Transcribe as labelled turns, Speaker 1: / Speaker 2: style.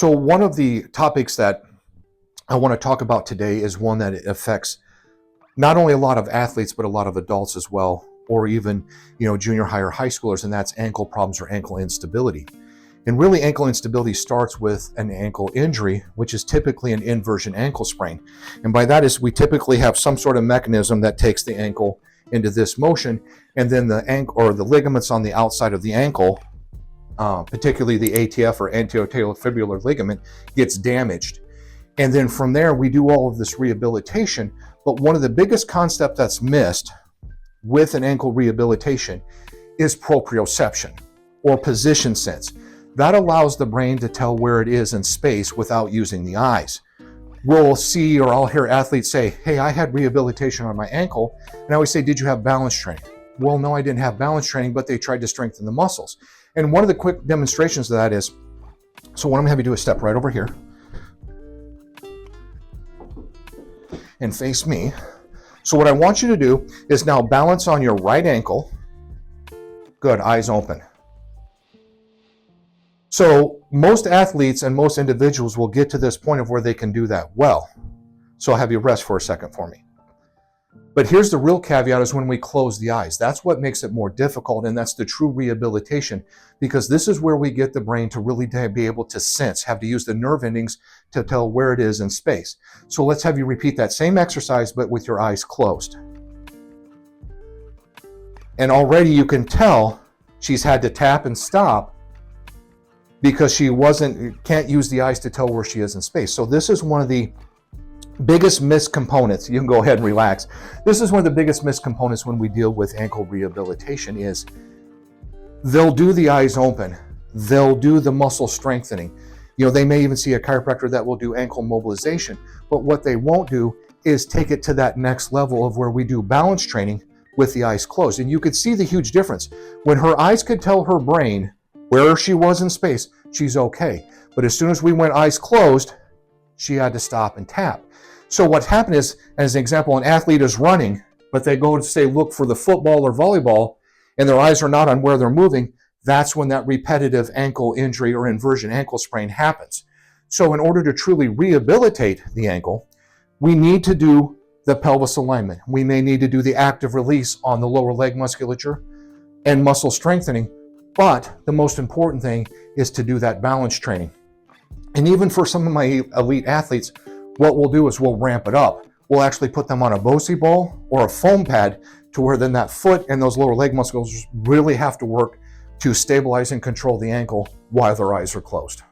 Speaker 1: So one of the topics that I want to talk about today is one that affects not only a lot of athletes, but a lot of adults as well, or even, junior high or high schoolers, and that's ankle problems or ankle instability. And really, ankle instability starts with an ankle injury, which is typically an inversion ankle sprain. And by that is we typically have some sort of mechanism that takes the ankle into this motion, and then the ankle or the ligaments on the outside of the ankle, particularly the ATF or anterotalofibular ligament, gets damaged. And then from there, we do all of this rehabilitation. But one of the biggest concepts that's missed with an ankle rehabilitation is proprioception or position sense. That allows the brain to tell where it is in space without using the eyes. We'll see, or I'll hear athletes say, hey, I had rehabilitation on my ankle. And I always say, did you have balance training? Well, no, I didn't have balance training, but they tried to strengthen the muscles. And one of the quick demonstrations of that is, so what I'm going to have you do is step right over here and face me. So what I want you to do is now balance on your right ankle. Good, eyes open. So most athletes and most individuals will get to this point of where they can do that well. So I'll have you rest for a second for me. But here's the real caveat is when we close the eyes. That's what makes it more difficult, and that's the true rehabilitation, because this is where we get the brain to really be able to sense, have to use the nerve endings to tell where it is in space. So let's have you repeat that same exercise, but with your eyes closed. And already you can tell she's had to tap and stop because she can't use the eyes to tell where she is in space. So this is one of the biggest missed components. You can go ahead and relax. This is one of the biggest missed components when we deal with ankle rehabilitation is they'll do the eyes open. They'll do the muscle strengthening. They may even see a chiropractor that will do ankle mobilization, but what they won't do is take it to that next level of where we do balance training with the eyes closed. And you could see the huge difference. When her eyes could tell her brain where she was in space, she's okay. But as soon as we went eyes closed, she had to stop and tap. So what happened is, as an example, an athlete is running, but they go to say, look for the football or volleyball, and their eyes are not on where they're moving. That's when that repetitive ankle injury or inversion ankle sprain happens. So in order to truly rehabilitate the ankle, we need to do the pelvis alignment. We may need to do the active release on the lower leg musculature and muscle strengthening. But the most important thing is to do that balance training. And even for some of my elite athletes, what we'll do is we'll ramp it up. We'll actually put them on a Bosey ball or a foam pad to where then that foot and those lower leg muscles really have to work to stabilize and control the ankle while their eyes are closed.